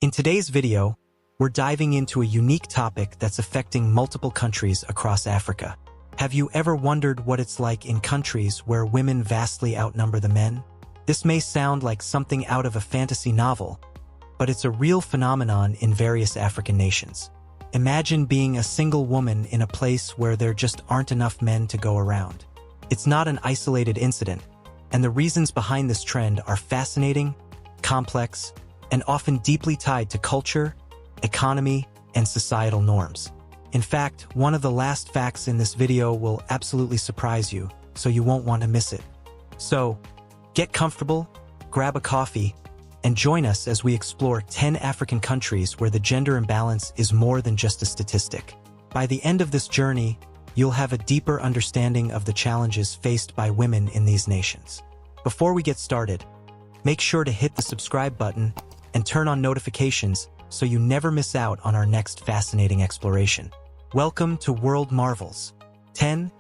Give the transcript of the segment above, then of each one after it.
In today's video, we're diving into a unique topic that's affecting multiple countries across Africa. Have you ever wondered what it's like in countries where women vastly outnumber the men? This may sound like something out of a fantasy novel, but it's a real phenomenon in various African nations. Imagine being a single woman in a place where there just aren't enough men to go around. It's not an isolated incident, and the reasons behind this trend are fascinating, complex, and often deeply tied to culture, economy, and societal norms. In fact, one of the last facts in this video will absolutely surprise you, so you won't want to miss it. So, get comfortable, grab a coffee, and join us as we explore 10 African countries where the gender imbalance is more than just a statistic. By the end of this journey, you'll have a deeper understanding of the challenges faced by women in these nations. Before we get started, make sure to hit the subscribe button and turn on notifications so you never miss out on our next fascinating exploration. Welcome to World Marvels. 10.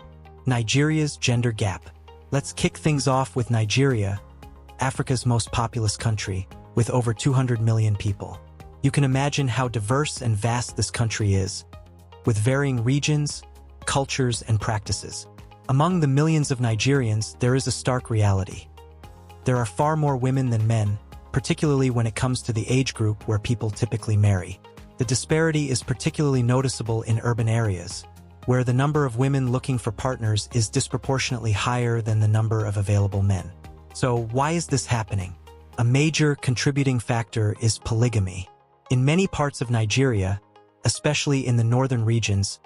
Nigeria's gender gap. Let's kick things off with Nigeria, Africa's most populous country, with over 200 million people. You can imagine how diverse and vast this country is, with varying regions, cultures, and practices. Among the millions of Nigerians, there is a stark reality. There are far more women than men, particularly when it comes to the age group where people typically marry. The disparity is particularly noticeable in urban areas, where the number of women looking for partners is disproportionately higher than the number of available men. So why is this happening? A major contributing factor is polygamy. In many parts of Nigeria, especially in the northern regions,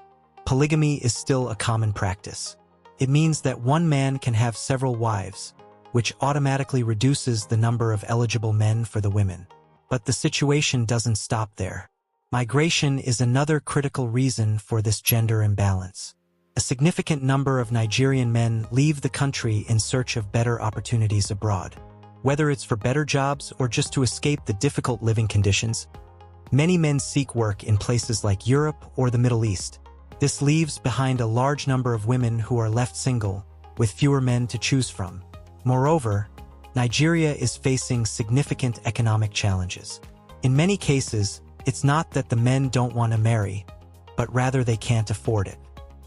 polygamy is still a common practice. It means that one man can have several wives, which automatically reduces the number of eligible men for the women. But the situation doesn't stop there. Migration is another critical reason for this gender imbalance. A significant number of Nigerian men leave the country in search of better opportunities abroad. Whether it's for better jobs or just to escape the difficult living conditions, many men seek work in places like Europe or the Middle East. This leaves behind a large number of women who are left single, with fewer men to choose from. Moreover, Nigeria is facing significant economic challenges. In many cases, it's not that the men don't want to marry, but rather they can't afford it.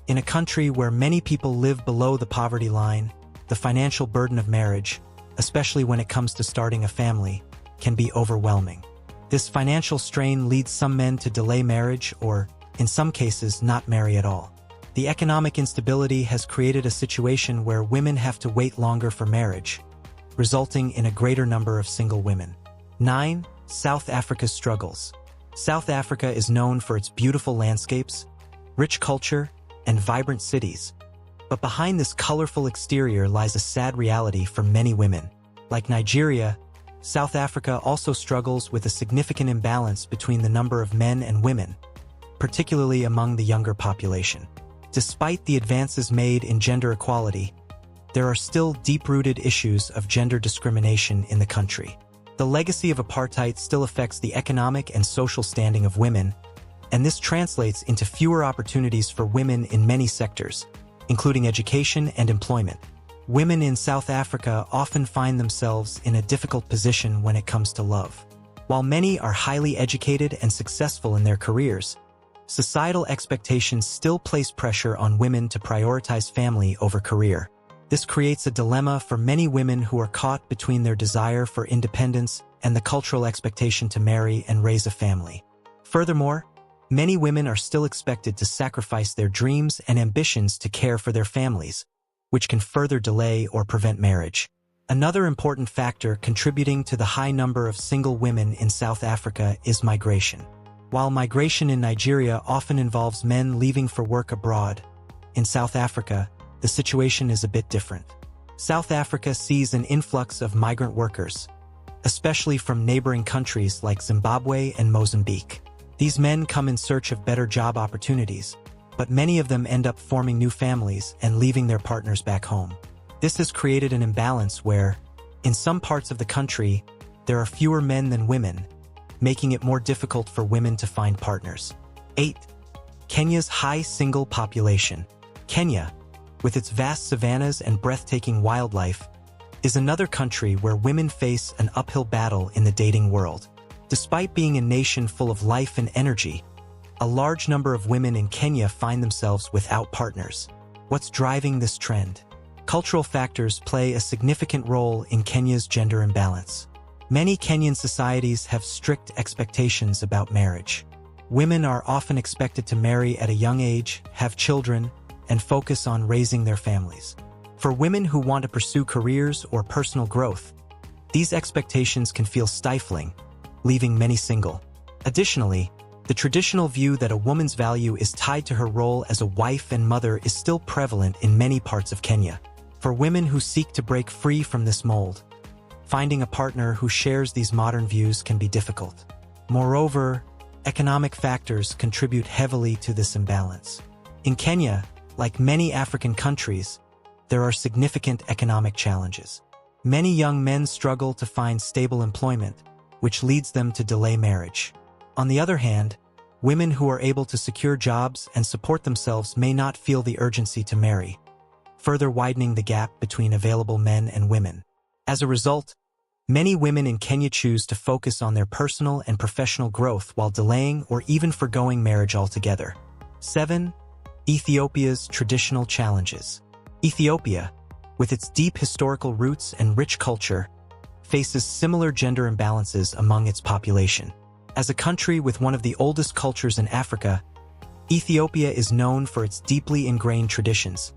In a country where many people live below the poverty line, the financial burden of marriage, especially when it comes to starting a family, can be overwhelming. This financial strain leads some men to delay marriage or, in some cases, not marry at all. The economic instability has created a situation where women have to wait longer for marriage, resulting in a greater number of single women. 9. South Africa's struggles. South Africa is known for its beautiful landscapes, rich culture, and vibrant cities. But behind this colorful exterior lies a sad reality for many women. Like Nigeria, South Africa also struggles with a significant imbalance between the number of men and women, particularly among the younger population. Despite the advances made in gender equality, there are still deep-rooted issues of gender discrimination in the country. The legacy of apartheid still affects the economic and social standing of women, and this translates into fewer opportunities for women in many sectors, including education and employment. Women in South Africa often find themselves in a difficult position when it comes to love. While many are highly educated and successful in their careers, societal expectations still place pressure on women to prioritize family over career. This creates a dilemma for many women who are caught between their desire for independence and the cultural expectation to marry and raise a family. Furthermore, many women are still expected to sacrifice their dreams and ambitions to care for their families, which can further delay or prevent marriage. Another important factor contributing to the high number of single women in South Africa is migration. While migration in Nigeria often involves men leaving for work abroad, in South Africa, the situation is a bit different. South Africa sees an influx of migrant workers, especially from neighboring countries like Zimbabwe and Mozambique. These men come in search of better job opportunities, but many of them end up forming new families and leaving their partners back home. This has created an imbalance where, in some parts of the country, there are fewer men than women, making it more difficult for women to find partners. 8. Kenya's high single population. Kenya, with its vast savannas and breathtaking wildlife, is another country where women face an uphill battle in the dating world. Despite being a nation full of life and energy, a large number of women in Kenya find themselves without partners. What's driving this trend? Cultural factors play a significant role in Kenya's gender imbalance. Many Kenyan societies have strict expectations about marriage. Women are often expected to marry at a young age, have children, and focus on raising their families. For women who want to pursue careers or personal growth, these expectations can feel stifling, leaving many single. Additionally, the traditional view that a woman's value is tied to her role as a wife and mother is still prevalent in many parts of Kenya. For women who seek to break free from this mold, finding a partner who shares these modern views can be difficult. Moreover, economic factors contribute heavily to this imbalance. In Kenya, like many African countries, there are significant economic challenges. Many young men struggle to find stable employment, which leads them to delay marriage. On the other hand, women who are able to secure jobs and support themselves may not feel the urgency to marry, further widening the gap between available men and women. As a result, many women in Kenya choose to focus on their personal and professional growth while delaying or even forgoing marriage altogether. 7. Ethiopia's traditional challenges. Ethiopia, with its deep historical roots and rich culture, faces similar gender imbalances among its population. As a country with one of the oldest cultures in Africa, Ethiopia is known for its deeply ingrained traditions,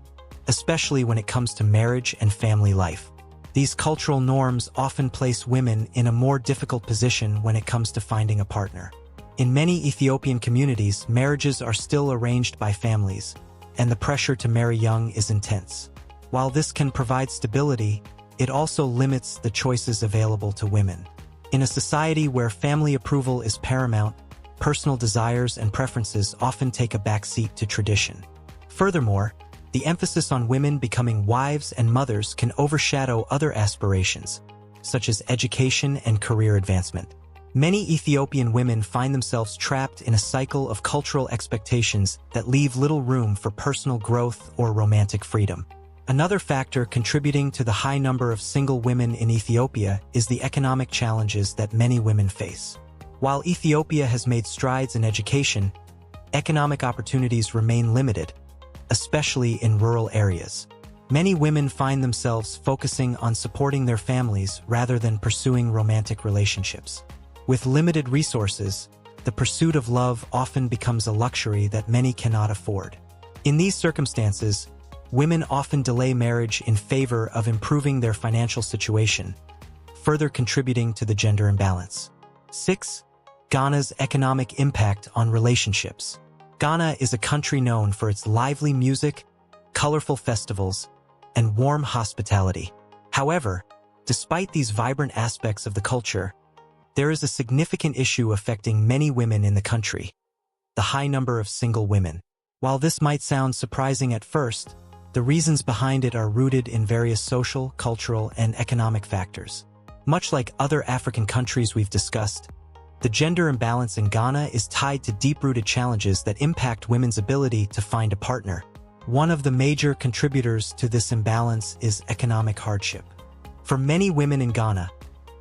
especially when it comes to marriage and family life. These cultural norms often place women in a more difficult position when it comes to finding a partner. In many Ethiopian communities, marriages are still arranged by families, and the pressure to marry young is intense. While this can provide stability, it also limits the choices available to women. In a society where family approval is paramount, personal desires and preferences often take a backseat to tradition. Furthermore, the emphasis on women becoming wives and mothers can overshadow other aspirations, such as education and career advancement. Many Ethiopian women find themselves trapped in a cycle of cultural expectations that leave little room for personal growth or romantic freedom. Another factor contributing to the high number of single women in Ethiopia is the economic challenges that many women face. While Ethiopia has made strides in education, economic opportunities remain limited, especially in rural areas. Many women find themselves focusing on supporting their families rather than pursuing romantic relationships. With limited resources, the pursuit of love often becomes a luxury that many cannot afford. In these circumstances, women often delay marriage in favor of improving their financial situation, further contributing to the gender imbalance. 6. Ghana's economic impact on relationships. Ghana is a country known for its lively music, colorful festivals, and warm hospitality. However, despite these vibrant aspects of the culture, there is a significant issue affecting many women in the country: the high number of single women. While this might sound surprising at first, the reasons behind it are rooted in various social, cultural, and economic factors. Much like other African countries we've discussed, the gender imbalance in Ghana is tied to deep-rooted challenges that impact women's ability to find a partner. One of the major contributors to this imbalance is economic hardship. For many women in Ghana,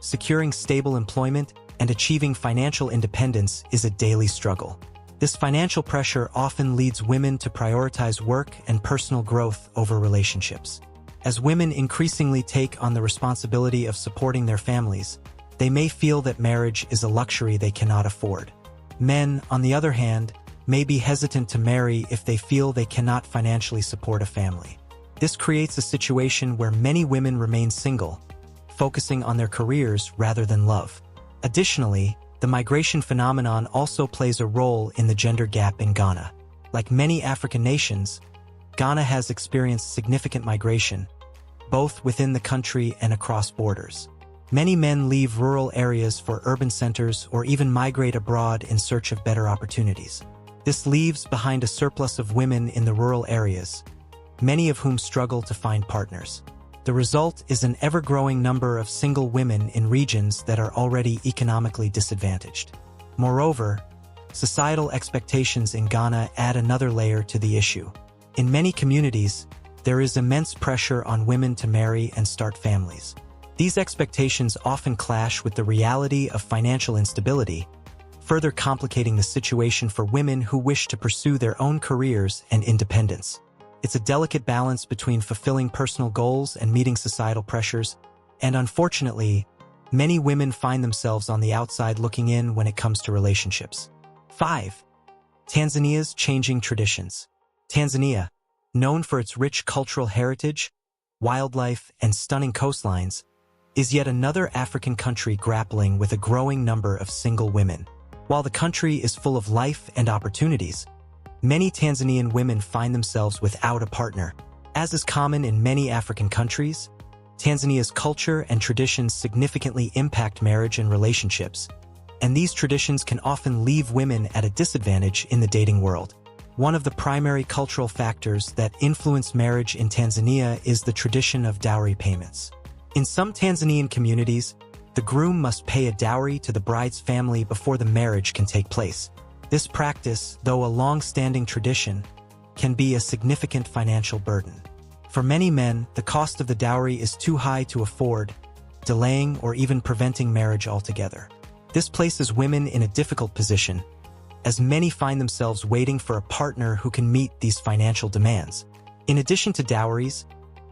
securing stable employment and achieving financial independence is a daily struggle. This financial pressure often leads women to prioritize work and personal growth over relationships. As women increasingly take on the responsibility of supporting their families, they may feel that marriage is a luxury they cannot afford. Men, on the other hand, may be hesitant to marry if they feel they cannot financially support a family. This creates a situation where many women remain single, focusing on their careers rather than love. Additionally, the migration phenomenon also plays a role in the gender gap in Ghana. Like many African nations, Ghana has experienced significant migration, both within the country and across borders. Many men leave rural areas for urban centers or even migrate abroad in search of better opportunities. This leaves behind a surplus of women in the rural areas, many of whom struggle to find partners. The result is an ever-growing number of single women in regions that are already economically disadvantaged. Moreover, societal expectations in Ghana add another layer to the issue. In many communities, there is immense pressure on women to marry and start families. These expectations often clash with the reality of financial instability, further complicating the situation for women who wish to pursue their own careers and independence. It's a delicate balance between fulfilling personal goals and meeting societal pressures, and unfortunately, many women find themselves on the outside looking in when it comes to relationships. 5. Tanzania's changing traditions. Tanzania, known for its rich cultural heritage, wildlife, and stunning coastlines, is yet another African country grappling with a growing number of single women. While the country is full of life and opportunities, many Tanzanian women find themselves without a partner. As is common in many African countries, Tanzania's culture and traditions significantly impact marriage and relationships, and these traditions can often leave women at a disadvantage in the dating world. One of the primary cultural factors that influence marriage in Tanzania is the tradition of dowry payments. In some Tanzanian communities, the groom must pay a dowry to the bride's family before the marriage can take place. This practice, though a long-standing tradition, can be a significant financial burden. For many men, the cost of the dowry is too high to afford, delaying or even preventing marriage altogether. This places women in a difficult position, as many find themselves waiting for a partner who can meet these financial demands. In addition to dowries,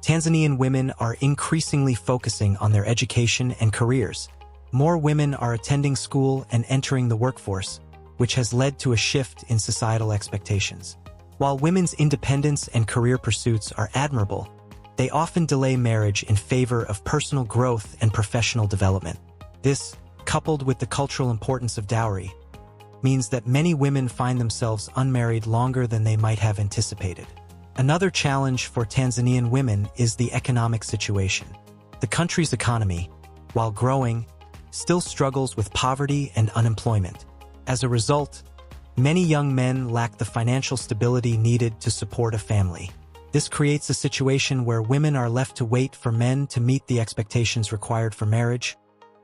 Tanzanian women are increasingly focusing on their education and careers. More women are attending school and entering the workforce, which has led to a shift in societal expectations. While women's independence and career pursuits are admirable, they often delay marriage in favor of personal growth and professional development. This, coupled with the cultural importance of dowry, means that many women find themselves unmarried longer than they might have anticipated. Another challenge for Tanzanian women is the economic situation. The country's economy, while growing, still struggles with poverty and unemployment. As a result, many young men lack the financial stability needed to support a family. This creates a situation where women are left to wait for men to meet the expectations required for marriage,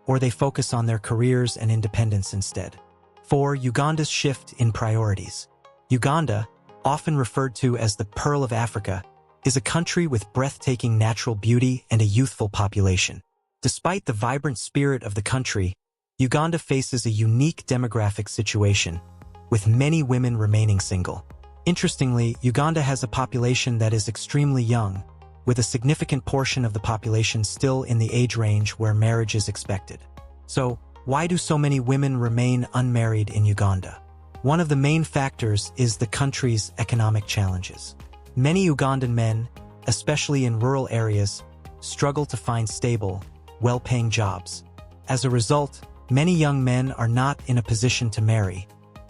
or they focus on their careers and independence instead. 4. Uganda's shift in priorities. Uganda, often referred to as the Pearl of Africa, is a country with breathtaking natural beauty and a youthful population. Despite the vibrant spirit of the country, Uganda faces a unique demographic situation, with many women remaining single. Interestingly, Uganda has a population that is extremely young, with a significant portion of the population still in the age range where marriage is expected. So, why do so many women remain unmarried in Uganda? One of the main factors is the country's economic challenges. Many Ugandan men, especially in rural areas, struggle to find stable, well-paying jobs. As a result, many young men are not in a position to marry,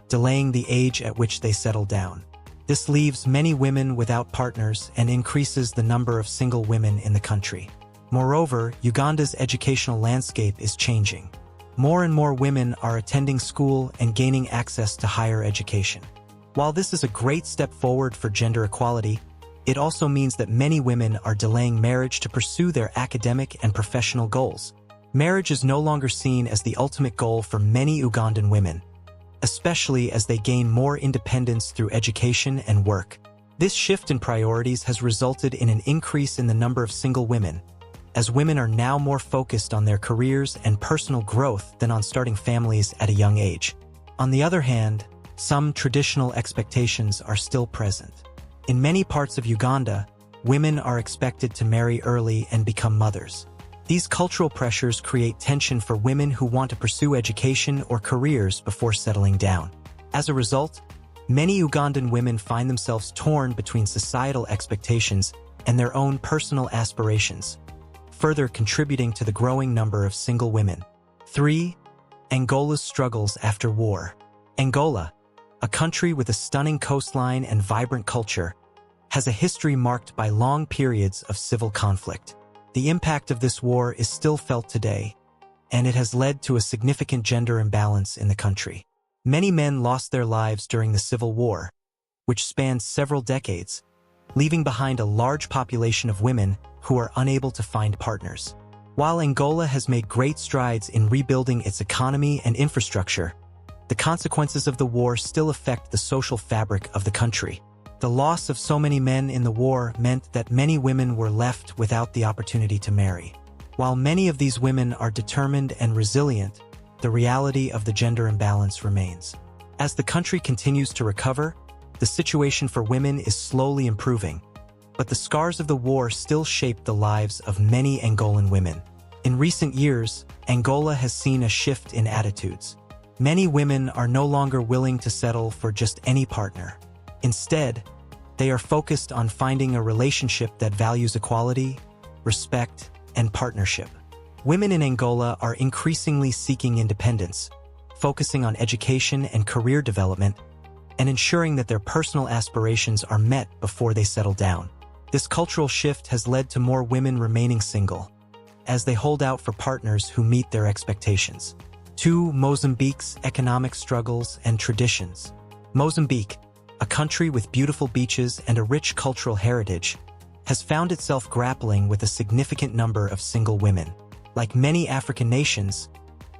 delaying the age at which they settle down. This leaves many women without partners and increases the number of single women in the country. Moreover, Uganda's educational landscape is changing. More and more women are attending school and gaining access to higher education. While this is a great step forward for gender equality, it also means that many women are delaying marriage to pursue their academic and professional goals. Marriage is no longer seen as the ultimate goal for many Ugandan women, especially as they gain more independence through education and work. This shift in priorities has resulted in an increase in the number of single women, as women are now more focused on their careers and personal growth than on starting families at a young age. On the other hand, some traditional expectations are still present. In many parts of Uganda, women are expected to marry early and become mothers. These cultural pressures create tension for women who want to pursue education or careers before settling down. As a result, many Ugandan women find themselves torn between societal expectations and their own personal aspirations, further contributing to the growing number of single women. 3. Angola's struggles after war. Angola, a country with a stunning coastline and vibrant culture, has a history marked by long periods of civil conflict. The impact of this war is still felt today, and it has led to a significant gender imbalance in the country. Many men lost their lives during the Civil War, which spanned several decades, leaving behind a large population of women who are unable to find partners. While Angola has made great strides in rebuilding its economy and infrastructure, the consequences of the war still affect the social fabric of the country. The loss of so many men in the war meant that many women were left without the opportunity to marry. While many of these women are determined and resilient, the reality of the gender imbalance remains. As the country continues to recover, the situation for women is slowly improving, but the scars of the war still shape the lives of many Angolan women. In recent years, Angola has seen a shift in attitudes. Many women are no longer willing to settle for just any partner. Instead, they are focused on finding a relationship that values equality, respect, and partnership. Women in Angola are increasingly seeking independence, focusing on education and career development, and ensuring that their personal aspirations are met before they settle down. This cultural shift has led to more women remaining single, as they hold out for partners who meet their expectations. 2. Mozambique's economic struggles and traditions. Mozambique, a country with beautiful beaches and a rich cultural heritage, has found itself grappling with a significant number of single women. Like many African nations,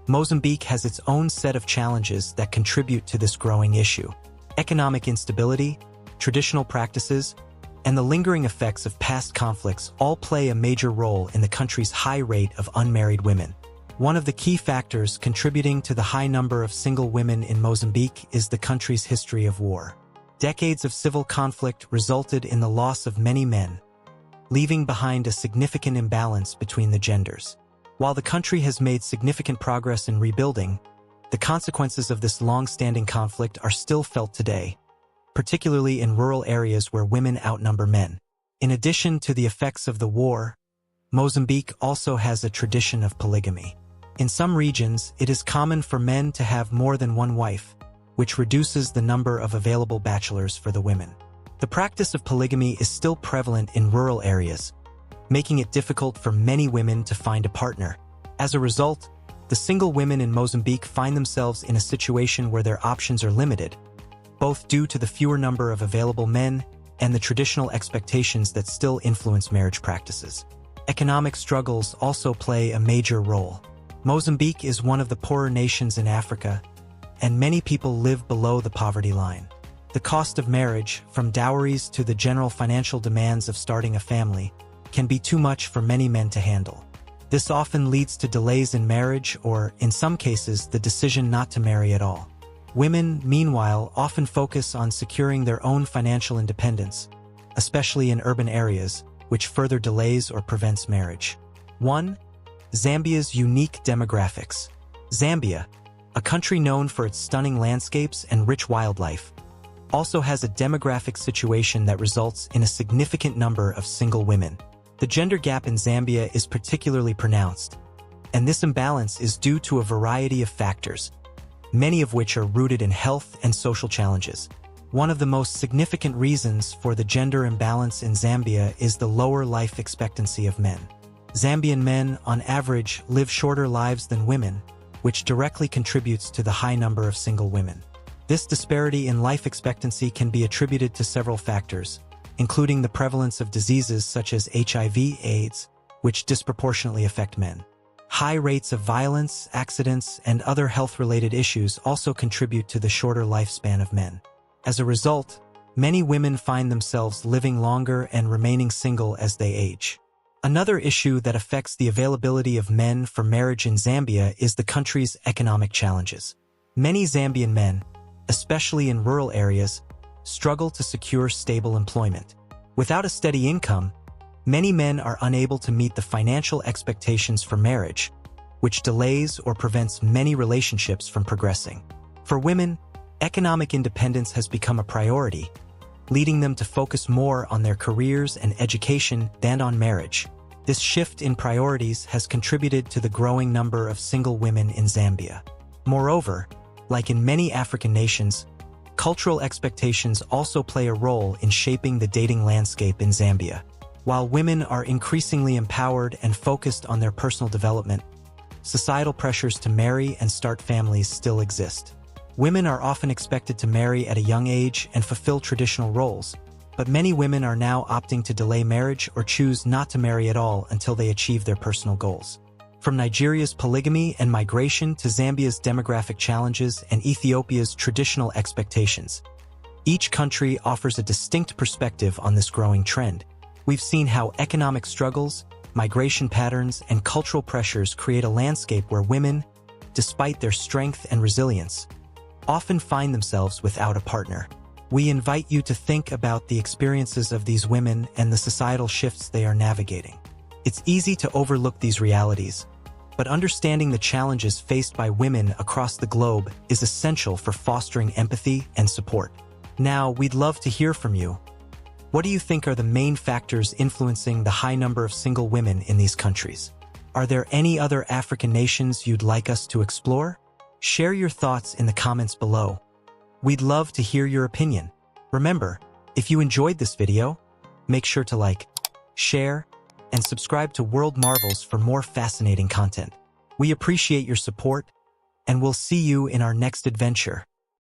Mozambique has its own set of challenges that contribute to this growing issue. Economic instability, traditional practices, and the lingering effects of past conflicts all play a major role in the country's high rate of unmarried women. One of the key factors contributing to the high number of single women in Mozambique is the country's history of war. Decades of civil conflict resulted in the loss of many men, leaving behind a significant imbalance between the genders. While the country has made significant progress in rebuilding, the consequences of this long-standing conflict are still felt today, particularly in rural areas where women outnumber men. In addition to the effects of the war, Mozambique also has a tradition of polygamy. In some regions, it is common for men to have more than one wife, which reduces the number of available bachelors for the women. The practice of polygamy is still prevalent in rural areas, making it difficult for many women to find a partner. As a result, the single women in Mozambique find themselves in a situation where their options are limited, both due to the fewer number of available men and the traditional expectations that still influence marriage practices. Economic struggles also play a major role. Mozambique is one of the poorer nations in Africa, and many people live below the poverty line. The cost of marriage, from dowries to the general financial demands of starting a family, can be too much for many men to handle. This often leads to delays in marriage or, in some cases, the decision not to marry at all. Women, meanwhile, often focus on securing their own financial independence, especially in urban areas, which further delays or prevents marriage. 1. Zambia's unique demographics. Zambia, a country known for its stunning landscapes and rich wildlife, also has a demographic situation that results in a significant number of single women. The gender gap in Zambia is particularly pronounced, and this imbalance is due to a variety of factors, many of which are rooted in health and social challenges. One of the most significant reasons for the gender imbalance in Zambia is the lower life expectancy of men. Zambian men, on average, live shorter lives than women, which directly contributes to the high number of single women. This disparity in life expectancy can be attributed to several factors, including the prevalence of diseases such as HIV/AIDS, which disproportionately affect men. High rates of violence, accidents, and other health-related issues also contribute to the shorter lifespan of men. As a result, many women find themselves living longer and remaining single as they age. Another issue that affects the availability of men for marriage in Zambia is the country's economic challenges. Many Zambian men, especially in rural areas, struggle to secure stable employment. Without a steady income, many men are unable to meet the financial expectations for marriage, which delays or prevents many relationships from progressing. For women, economic independence has become a priority, leading them to focus more on their careers and education than on marriage. This shift in priorities has contributed to the growing number of single women in Zambia. Moreover, like in many African nations, cultural expectations also play a role in shaping the dating landscape in Zambia. While women are increasingly empowered and focused on their personal development, societal pressures to marry and start families still exist. Women are often expected to marry at a young age and fulfill traditional roles, but many women are now opting to delay marriage or choose not to marry at all until they achieve their personal goals. From Nigeria's polygamy and migration to Zambia's demographic challenges and Ethiopia's traditional expectations, each country offers a distinct perspective on this growing trend. We've seen how economic struggles, migration patterns, and cultural pressures create a landscape where women, despite their strength and resilience, often find themselves without a partner. We invite you to think about the experiences of these women and the societal shifts they are navigating. It's easy to overlook these realities, but understanding the challenges faced by women across the globe is essential for fostering empathy and support. Now, we'd love to hear from you. What do you think are the main factors influencing the high number of single women in these countries? Are there any other African nations you'd like us to explore? Share your thoughts in the comments below. We'd love to hear your opinion. Remember, if you enjoyed this video, make sure to like, share, and subscribe to World Marvels for more fascinating content. We appreciate your support, and we'll see you in our next adventure.